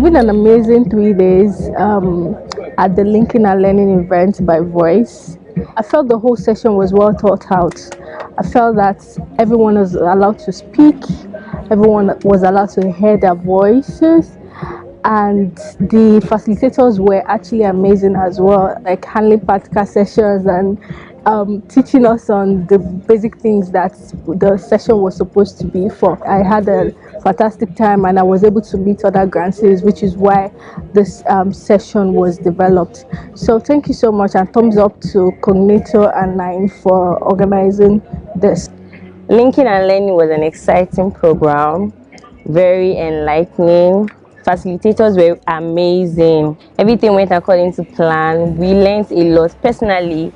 been an amazing 3 days at the Linking and Learning event by Voice. I felt the whole session was well thought out. I felt that everyone was allowed to speak, everyone was allowed to hear their voices, and the facilitators were actually amazing as well, like handling practical sessions and teaching us on the basic things that the session was supposed to be for. I had a fantastic time and I was able to meet other grantees, which is why this session was developed. So thank you so much, and thumbs up to Cognito and Nine for organizing this. Linking and Learning was an exciting program, very enlightening. Facilitators were amazing. Everything went according to plan. We learned a lot. Personally,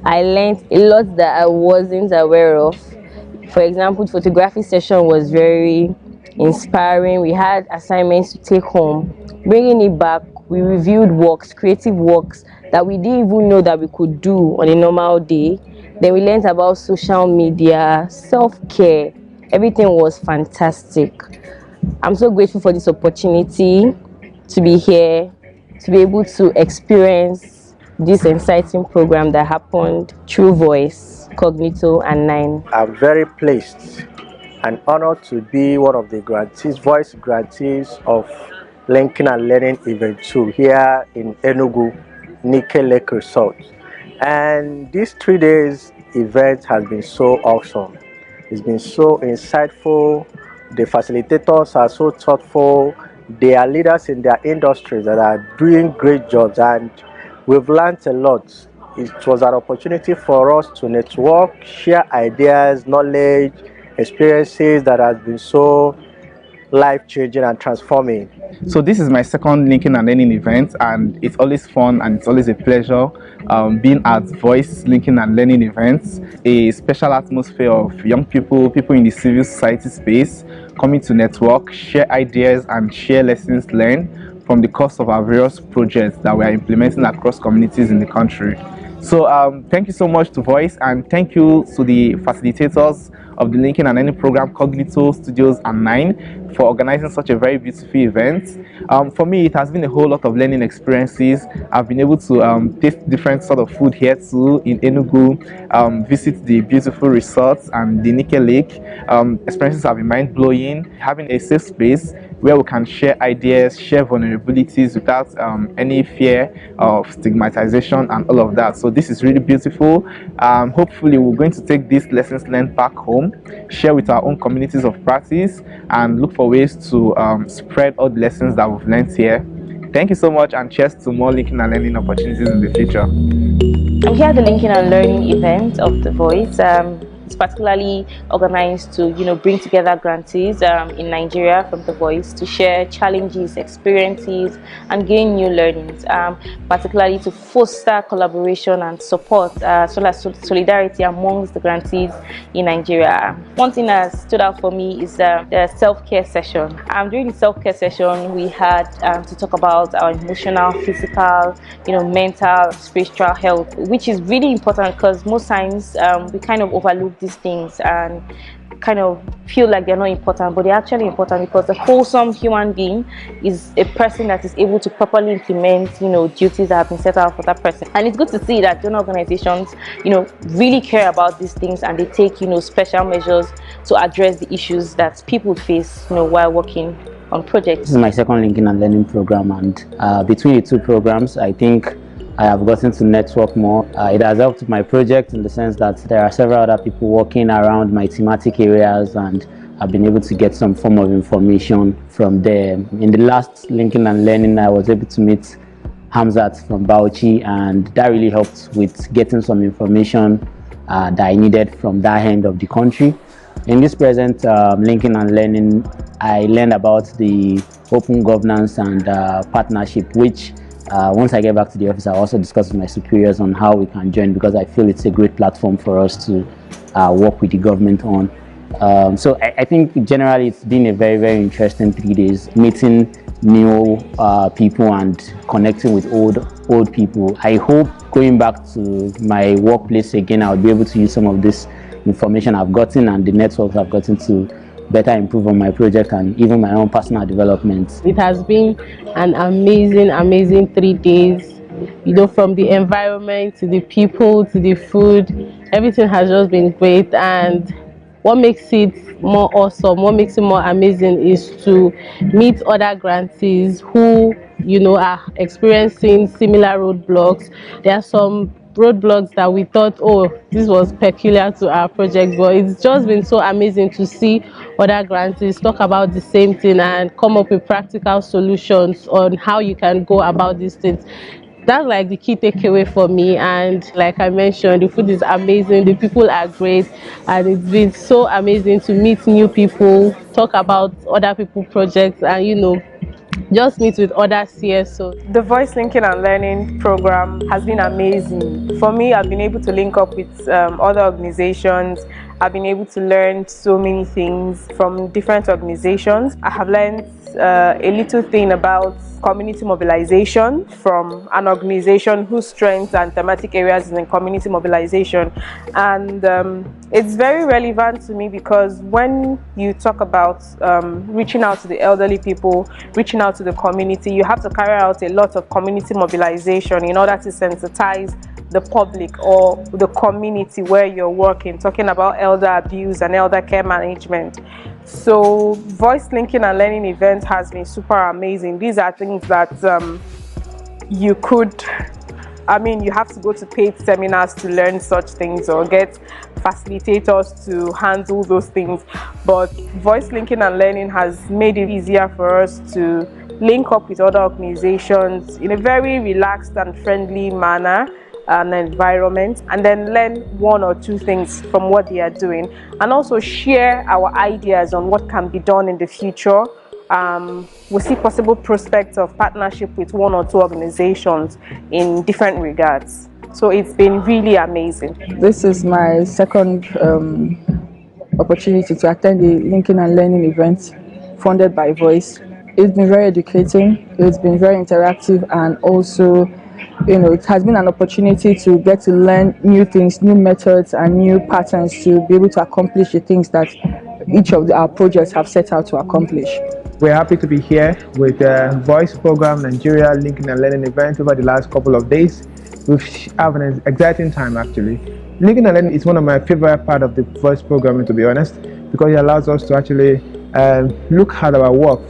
I learned a lot that I wasn't aware of. For example, the photography session was very inspiring. We had assignments to take home. Bringing it back, we reviewed works, creative works that we didn't even know that we could do on a normal day. Then we learned about social media, self-care. Everything was fantastic. I'm so grateful for this opportunity to be here, to be able to experience this exciting program that happened through Voice, Cognito and Nine. I'm very pleased and honored to be one of the grantees, Voice grantees of Linking and Learning Event 2 here in Enugu, Nike Lake Resort. And this 3 days event has been so awesome. It's been so insightful. The facilitators are so thoughtful. They are leaders in their industries that are doing great jobs, and we've learned a lot. It was an opportunity for us to network, share ideas, knowledge, experiences that has been so life-changing and transforming. So this is my second Linking and Learning event, and it's always fun and it's always a pleasure being at Voice Linking and Learning events. A special atmosphere of young people in the civil society space coming to network, share ideas and share lessons learned from the course of our various projects that we are implementing across communities in the country. So thank you so much to Voice, and thank you to the facilitators of the Linking and Learning program, Cognito, Studios and Nine, for organizing such a very beautiful event. For me, it has been a whole lot of learning experiences. I've been able to taste different sort of food here too in Enugu, visit the beautiful resorts and the Nike Lake. Experiences have been mind-blowing. Having a safe space where we can share ideas, share vulnerabilities without any fear of stigmatization and all of that. So this is really beautiful. Hopefully we're going to take these lessons learned back home, share with our own communities of practice, and look for ways to spread all the lessons that we've learned here. Thank you so much, and cheers to more Linking and Learning opportunities in the future. I'm here at the Linking and Learning event of The Voice. It's particularly organized to, bring together grantees in Nigeria from The Voice to share challenges, experiences, and gain new learnings, particularly to foster collaboration and support, so as solidarity amongst the grantees in Nigeria. One thing that stood out for me is the self-care session. During the self-care session, we had to talk about our emotional, physical, mental, spiritual health, which is really important because most times we kind of overlook these things and kind of feel like they're not important, but they're actually important, because a wholesome human being is a person that is able to properly implement duties that have been set out for that person. And it's good to see that donor organizations really care about these things, and they take special measures to address the issues that people face while working on projects. This is my second Linking and Learning program, and between the two programs, I think I have gotten to network more. It has helped my project in the sense that there are several other people working around my thematic areas, and I've been able to get some form of information from them. In the last Linking and Learning, I was able to meet Hamzat from Bauchi, and that really helped with getting some information that I needed from that end of the country. In this present Linking and Learning, I learned about the open governance and partnership, which once I get back to the office, I'll also discuss with my superiors on how we can join, because I feel it's a great platform for us to work with the government on. So I think generally it's been a very, very interesting 3 days, meeting new people and connecting with old people. I hope going back to my workplace again, I'll be able to use some of this information I've gotten and the networks I've gotten to better improve on my project and even my own personal development. It has been an amazing 3 days. From the environment to the people to the food, everything has just been great. And what makes it more awesome, what makes it more amazing is to meet other grantees who, are experiencing similar roadblocks. There are some roadblocks that we thought, oh, this was peculiar to our project, but it's just been so amazing to see other grantees talk about the same thing and come up with practical solutions on how you can go about these things. That's like the key takeaway for me. And like I mentioned, the food is amazing, the people are great, and it's been so amazing to meet new people, talk about other people's projects, and just meet with other CSOs. The Voice Linking and Learning program has been amazing. For me, I've been able to link up with other organizations. I've been able to learn so many things from different organizations. I have learned a little thing about community mobilization from an organization whose strengths and thematic areas is in community mobilization. And it's very relevant to me because when you talk about reaching out to the elderly people, reaching out to the community, you have to carry out a lot of community mobilization in order to sensitize the public or the community where you're working, talking about elder abuse and elder care management. So Voice Linking and Learning event has been super amazing. These are things that you have to go to paid seminars to learn such things or get facilitators to handle those things. But Voice Linking and Learning has made it easier for us to link up with other organizations in a very relaxed and friendly manner and environment, and then learn one or two things from what they are doing, and also share our ideas on what can be done in the future. We see possible prospects of partnership with one or two organizations in different regards. So it's been really amazing. This is my second opportunity to attend the Linking and Learning event funded by Voice. It's been very educating, it's been very interactive, and also it has been an opportunity to get to learn new things, new methods, and new patterns to be able to accomplish the things that each of our projects have set out to accomplish. We're happy to be here with the Voice Program Nigeria Linking and Learning event over the last couple of days. We've had an exciting time actually. Linking and Learning is one of my favorite part of the Voice Program, to be honest, because it allows us to actually look at our work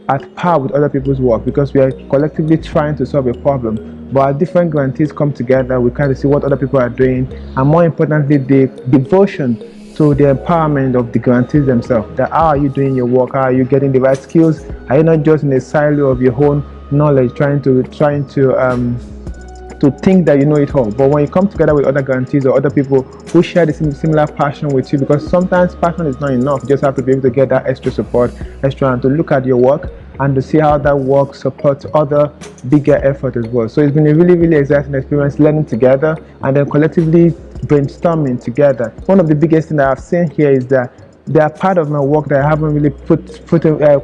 at par with other people's work, because we are collectively trying to solve a problem. But our different grantees come together, we kind of see what other people are doing, and more importantly, the devotion to the empowerment of the grantees themselves. That how are you doing your work? How are you getting the right skills? Are you not just in a silo of your own knowledge, trying to think that you know it all? But when you come together with other grantees or other people who share the similar passion with you, because sometimes passion is not enough, you just have to be able to get that extra support, and to look at your work and to see how that work supports other bigger effort as well. So it's been a really, really exciting experience learning together and then collectively brainstorming together. One of the biggest things that I've seen here is that they are part of my work that I haven't really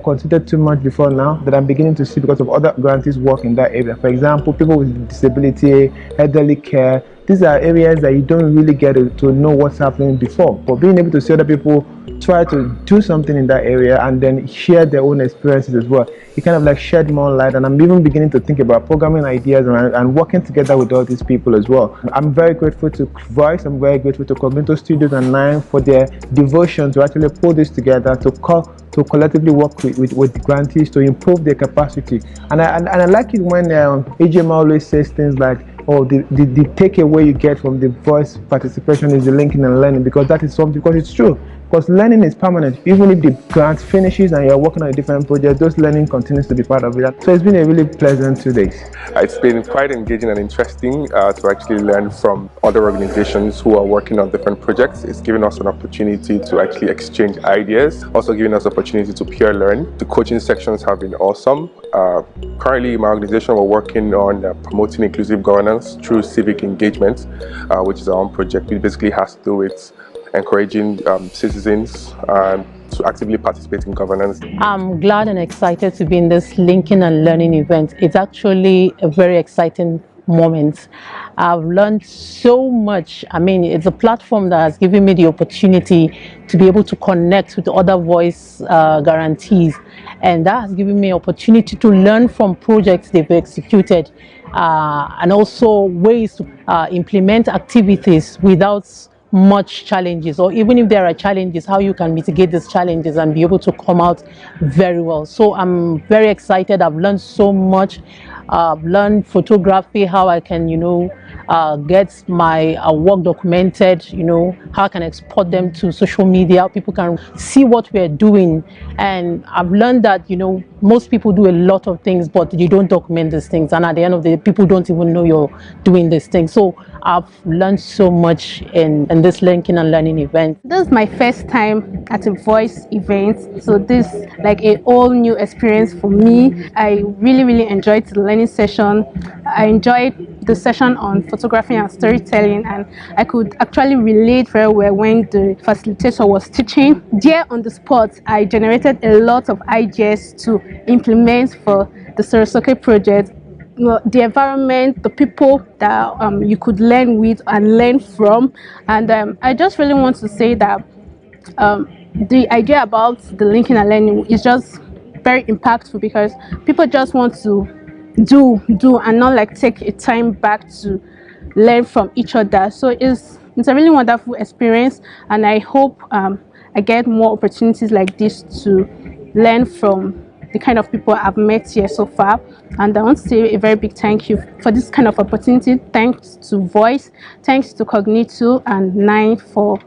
considered too much before now, that I'm beginning to see because of other grantees work in that area. For example, people with disability, elderly care. These are areas that you don't really get to know what's happening before. But being able to see other people try to do something in that area and then share their own experiences as well, it kind of like shed more light. And I'm even beginning to think about programming ideas and working together with all these people as well. I'm very grateful to Voice. I'm very grateful to Cognito and Nine for their devotion to actually pull this together, to collectively work with the grantees to improve their capacity. And I like it when AGM always says things like, oh, the takeaway you get from the Voice participation is the linking and learning, because that is something, because it's true. Because learning is permanent. Even if the grant finishes and you're working on a different project, those learning continues to be part of it. So it's been a really pleasant 2 days. It's been quite engaging and interesting to actually learn from other organizations who are working on different projects. It's given us an opportunity to actually exchange ideas, also giving us opportunity to peer learn. The coaching sections have been awesome. Currently, my organization, we're working on promoting inclusive governance through civic engagement, which is our own project. It basically has to do with encouraging citizens to actively participate in governance. I'm glad and excited to be in this Linking and Learning event. It's actually a very exciting moments. I've learned so much. I mean, it's a platform that has given me the opportunity to be able to connect with other voice guarantees, and that has given me opportunity to learn from projects they've executed, and also ways to implement activities without much challenges, or even if there are challenges, how you can mitigate these challenges and be able to come out very well. So I'm very excited. I've learned so much. I've learned photography, how I can, get my work documented, how I can export them to social media. People can see what we're doing. And I've learned that, most people do a lot of things, but you don't document these things. And at the end of the day, people don't even know you're doing these things. So I've learned so much in this linking and learning event. This is my first time at a voice event, so this like a all new experience for me. I really enjoyed the learning session. I enjoyed the session on photography and storytelling, and I could actually relate very well when the facilitator was teaching. There on the spot, I generated a lot of ideas to implement for the Sorosoke project. The environment, the people that you could learn with and learn from. And I just really want to say that the idea about the linking and learning is just very impactful, because people just want to do and not like take a time back to learn from each other. So it's a really wonderful experience, and I hope I get more opportunities like this to learn from the kind of people I've met here so far. And I want to say a very big thank you for this kind of opportunity. Thanks to Voice, thanks to Cognito and Nine for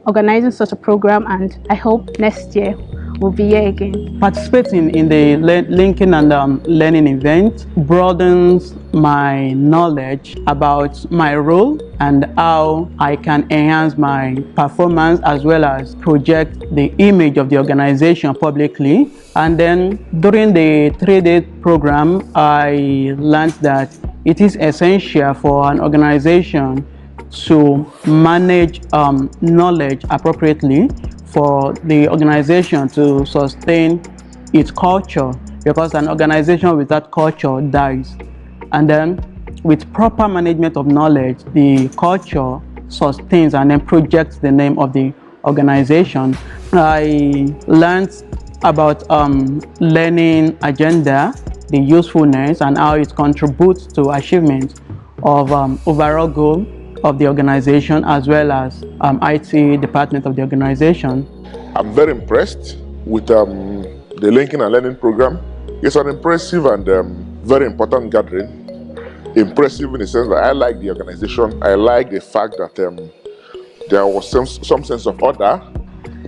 organizing such a program, and I hope next year we'll be here again. Participating in the linking and learning event broadens my knowledge about my role and how I can enhance my performance, as well as project the image of the organization publicly. And then during the 3-day program, I learned that it is essential for an organization to manage knowledge appropriately for the organization to sustain its culture, because an organization without culture dies. And then with proper management of knowledge, the culture sustains and then projects the name of the organization. I learned about learning agenda, the usefulness, and how it contributes to achievement of overall goal of the organization, as well as IT department of the organization. I'm very impressed with the Linking and Learning program. It's an impressive and very important gathering. Impressive in the sense that I like the organization. I like the fact that there was some sense of order.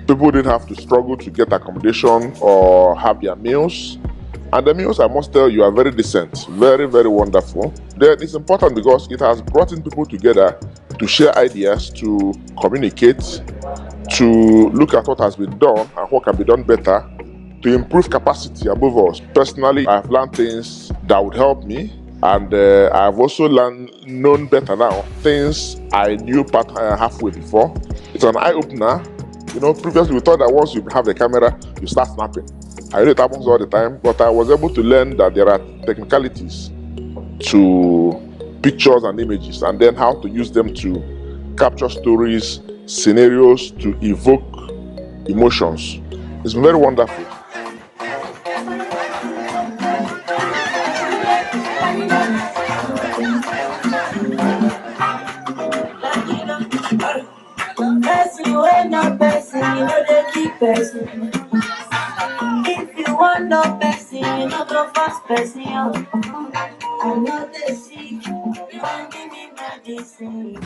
People didn't have to struggle to get accommodation or have their meals. And the meals, I must tell you, are very decent, very wonderful. Then it's important because it has brought in people together to share ideas, to communicate, to look at what has been done and what can be done better, to improve capacity above all. Personally, I've learned things that would help me, and I've also known better now things I knew halfway before. It's an eye-opener. Previously we thought that once you have a camera, you start snapping. I know it happens all the time, but I was able to learn that there are technicalities to pictures and images, and then how to use them to capture stories, scenarios, to evoke emotions. It's been very wonderful. If you want no person, you no go fast person. I know the sick, you want give me medicine.